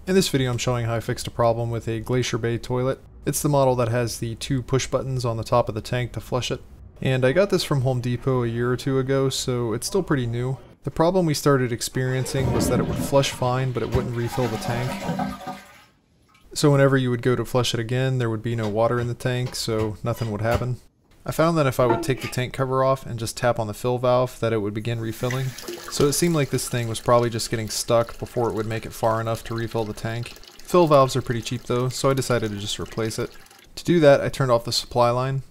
In this video I'm showing how I fixed a problem with a Glacier Bay toilet. It's the model that has the 2 push buttons on the top of the tank to flush it. And I got this from Home Depot a year or two ago, so it's still pretty new. The problem we started experiencing was that it would flush fine, but it wouldn't refill the tank. So whenever you would go to flush it again, there would be no water in the tank, so nothing would happen. I found that if I would take the tank cover off and just tap on the fill valve, that it would begin refilling. So it seemed like this thing was probably just getting stuck before it would make it far enough to refill the tank. Fill valves are pretty cheap though, so I decided to just replace it. To do that, I turned off the supply line.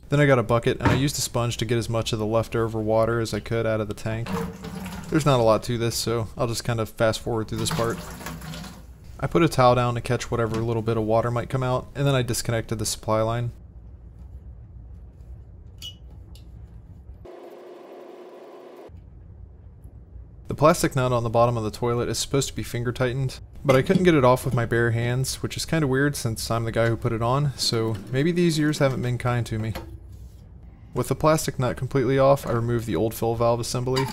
Then I got a bucket and I used a sponge to get as much of the leftover water as I could out of the tank. There's not a lot to this, so I'll just kind of fast forward through this part. I put a towel down to catch whatever little bit of water might come out, and then I disconnected the supply line. The plastic nut on the bottom of the toilet is supposed to be finger tightened, but I couldn't get it off with my bare hands, which is kind of weird since I'm the guy who put it on, so maybe these years haven't been kind to me. With the plastic nut completely off, I removed the old fill valve assembly.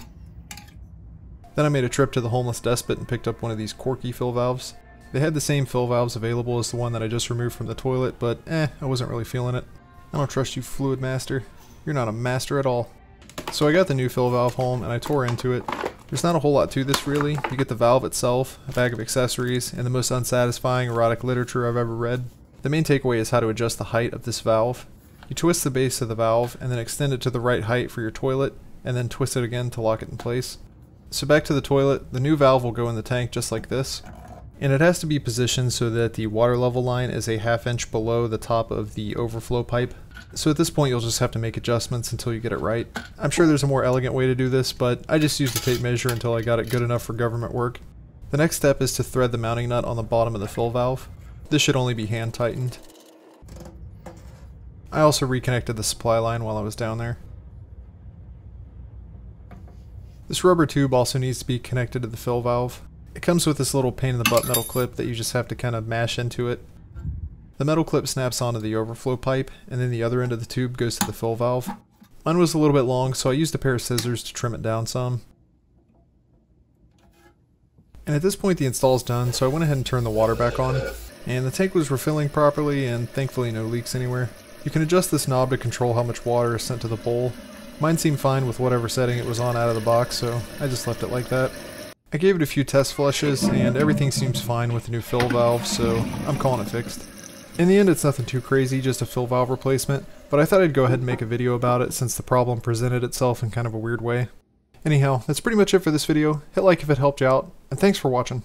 Then I made a trip to the Homeless Despot and picked up one of these corky fill valves. They had the same fill valves available as the one that I just removed from the toilet, but I wasn't really feeling it. I don't trust you, Fluid Master. You're not a master at all. So I got the new fill valve home and I tore into it. There's not a whole lot to this really. You get the valve itself, a bag of accessories, and the most unsatisfying erotic literature I've ever read. The main takeaway is how to adjust the height of this valve. You twist the base of the valve and then extend it to the right height for your toilet, and then twist it again to lock it in place. So back to the toilet, the new valve will go in the tank just like this. And it has to be positioned so that the water level line is a ½ inch below the top of the overflow pipe. So at this point you'll just have to make adjustments until you get it right. I'm sure there's a more elegant way to do this, but I just used a tape measure until I got it good enough for government work. The next step is to thread the mounting nut on the bottom of the fill valve. This should only be hand tightened. I also reconnected the supply line while I was down there. This rubber tube also needs to be connected to the fill valve. It comes with this little pain in the butt metal clip that you just have to kind of mash into it. The metal clip snaps onto the overflow pipe, and then the other end of the tube goes to the fill valve. Mine was a little bit long, so I used a pair of scissors to trim it down some. And at this point the install is done, so I went ahead and turned the water back on. And the tank was refilling properly, and thankfully no leaks anywhere. You can adjust this knob to control how much water is sent to the bowl. Mine seemed fine with whatever setting it was on out of the box, so I just left it like that. I gave it a few test flushes, and everything seems fine with the new fill valve, so I'm calling it fixed. In the end, it's nothing too crazy, just a fill valve replacement, but I thought I'd go ahead and make a video about it since the problem presented itself in kind of a weird way. Anyhow, that's pretty much it for this video. Hit like if it helped you out, and thanks for watching.